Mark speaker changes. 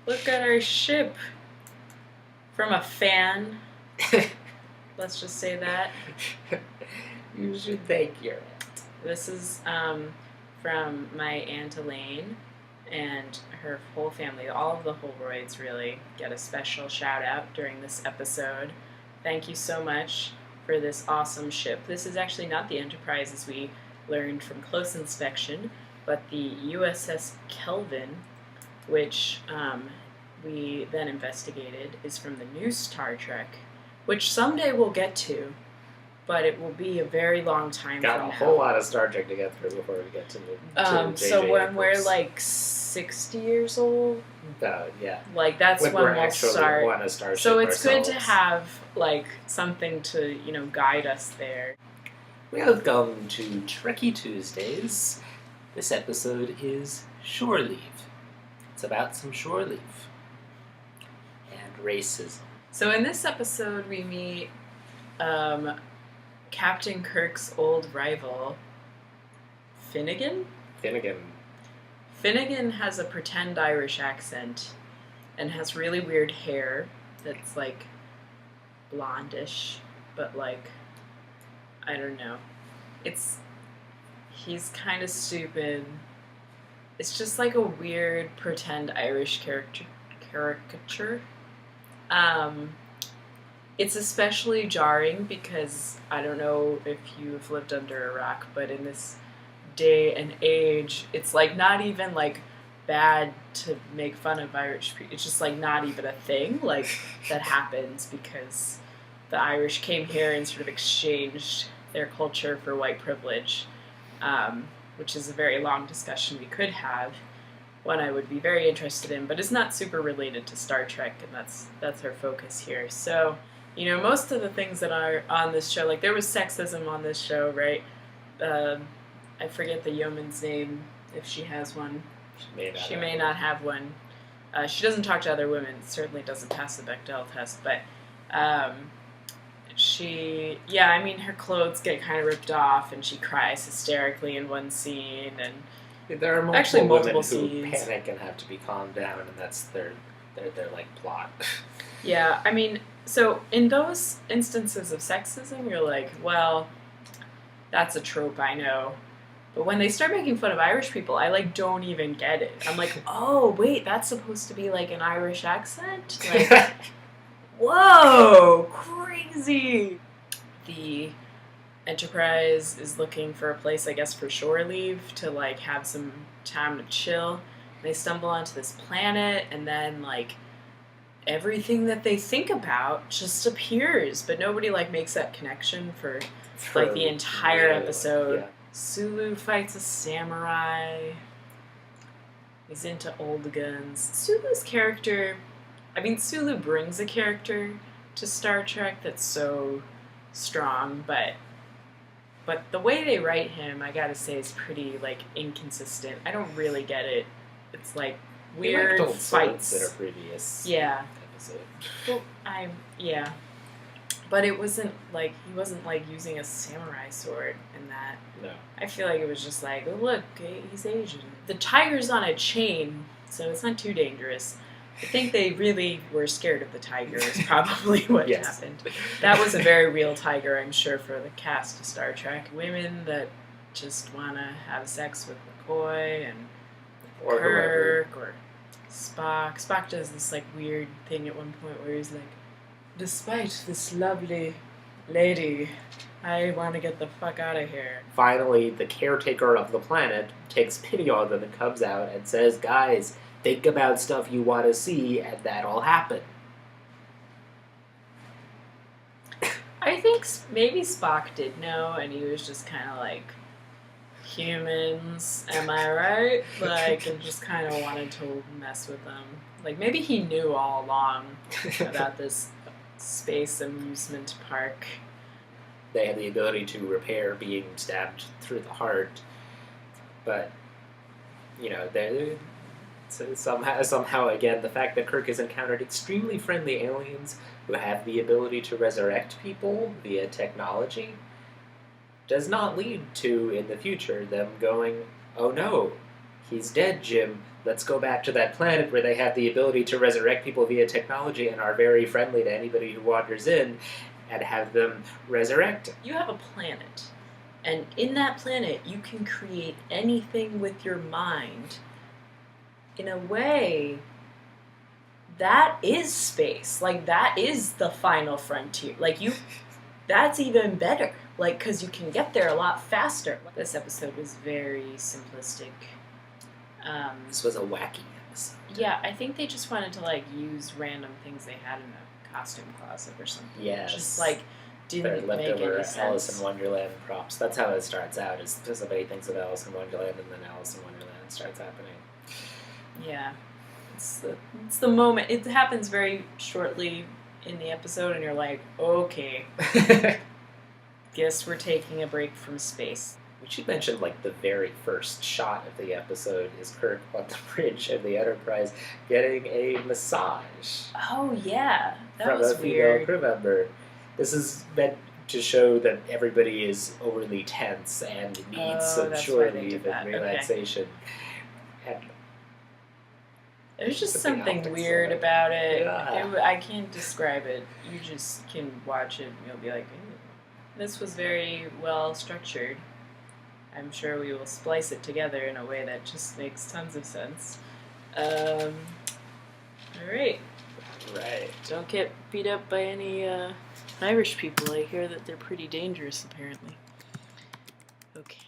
Speaker 1: Look at our ship. From a fan. Let's just say that.
Speaker 2: You should thank your aunt.
Speaker 1: This is from my Aunt Elaine and her whole family. All of the Holroyds really get a special shout out during this episode. Thank you so much for this awesome ship. This is actually not the Enterprise as we learned from close inspection, but the USS Kelvin, which we then investigated is from the new Star Trek, which someday we'll get to, but it will be a very long time
Speaker 2: Got
Speaker 1: from
Speaker 2: a
Speaker 1: now.
Speaker 2: whole lot of Star Trek to get through before we get to the
Speaker 1: so when we're like 60 years old,
Speaker 2: yeah,
Speaker 1: like that's when we'll start.
Speaker 2: Want a starship
Speaker 1: so it's
Speaker 2: ourselves.
Speaker 1: good to have like something to guide us there.
Speaker 2: Welcome to Trekkie Tuesdays. This episode is Shore Leave. It's about some shore leave and racism.
Speaker 1: So in this episode we meet Captain Kirk's old rival, Finnegan? Finnegan has a pretend Irish accent and has really weird hair that's like blondish, but like, I don't know. He's kind of stupid. It's just like a weird pretend Irish caricature. It's especially jarring because I don't know if you've lived under a rock, but in this day and age, it's like not even like bad to make fun of Irish people. It's just like not even a thing like that happens because the Irish came here and sort of exchanged their culture for white privilege, which is a very long discussion we could have. One I would be very interested in, but it's not super related to Star Trek, and that's our focus here. So, most of the things that are on this show, like there was sexism on this show, right? I forget the yeoman's name, if she has one. She may not have one. She doesn't talk to other women, certainly doesn't pass the Bechdel test, but her clothes get kind of ripped off, and she cries hysterically in one scene, and
Speaker 2: there are multiple women who panic and have to be calmed down, and that's their like plot.
Speaker 1: Yeah, so in those instances of sexism, you're like, well, that's a trope, I know. But when they start making fun of Irish people, I like don't even get it. I'm like, oh wait, that's supposed to be like an Irish accent? Like, whoa, crazy. The Enterprise is looking for a place, I guess, for shore leave to like have some time to chill. They stumble onto this planet, and then like everything that they think about just appears, but nobody like makes that connection for like the entire episode. Yeah. Sulu fights a samurai. He's into old guns. Sulu's character, Sulu brings a character to Star Trek that's so strong, but the way they write him, I gotta say, is pretty like inconsistent. I don't really get it. It's like weird fights
Speaker 2: that are previous.
Speaker 1: Yeah.
Speaker 2: Episode.
Speaker 1: Well, but it wasn't like he wasn't like using a samurai sword in that.
Speaker 2: No.
Speaker 1: I feel like it was just like, oh look, he's Asian. The tiger's on a chain, so it's not too dangerous. I think they really were scared of the tiger is probably what happened. That was a very real tiger, I'm sure, for the cast of Star Trek. Women that just want to have sex with McCoy and
Speaker 2: or
Speaker 1: Kirk
Speaker 2: whoever.
Speaker 1: Or Spock. Spock does this like weird thing at one point where he's like, despite this lovely lady, I want to get the fuck out of here.
Speaker 2: Finally, the caretaker of the planet takes pity on them and comes out and says, guys, think about stuff you want to see, and that'll happen.
Speaker 1: I think maybe Spock did know, and he was just kind of like, humans, am I right? Like, and just kind of wanted to mess with them. Like, maybe he knew all along about this space amusement park.
Speaker 2: They have the ability to repair being stabbed through the heart, but, somehow, again, the fact that Kirk has encountered extremely friendly aliens who have the ability to resurrect people via technology does not lead to, in the future, them going, oh no, He's dead, Jim. Let's go back to that planet where they have the ability to resurrect people via technology and are very friendly to anybody who wanders in, and have them resurrect him.
Speaker 1: You have a planet, and in that planet you can create anything with your mind. In a way, that is space. Like, that is the final frontier. Like, that's even better. Like, because you can get there a lot faster. This episode was very simplistic.
Speaker 2: This was a wacky episode.
Speaker 1: Yeah, I think they just wanted to, like, use random things they had in a costume closet or something.
Speaker 2: Yes.
Speaker 1: Just, like, didn't make any sense.
Speaker 2: Alice in Wonderland props. That's how it starts out, is somebody thinks of Alice in Wonderland, and then Alice in Wonderland starts happening.
Speaker 1: Yeah. It's the moment. It happens very shortly in the episode, and you're like, okay, guess we're taking a break from space.
Speaker 2: We should mention, like, the very first shot of the episode is Kirk on the bridge of the Enterprise getting a massage.
Speaker 1: Oh, yeah. That
Speaker 2: from
Speaker 1: was
Speaker 2: a female
Speaker 1: weird.
Speaker 2: crew member. This is meant to show that everybody is overly tense and needs some
Speaker 1: that's
Speaker 2: shore
Speaker 1: why they
Speaker 2: leave
Speaker 1: did
Speaker 2: and
Speaker 1: that.
Speaker 2: relaxation. And
Speaker 1: There's just
Speaker 2: the
Speaker 1: something
Speaker 2: optics
Speaker 1: weird
Speaker 2: of it.
Speaker 1: about it.
Speaker 2: Yeah.
Speaker 1: I can't describe it. You just can watch it and you'll be like, ooh. This was very well structured. I'm sure we will splice it together in a way that just makes tons of sense. Alright.
Speaker 2: Right.
Speaker 1: Don't get beat up by any Irish people. I hear that they're pretty dangerous, apparently. Okay.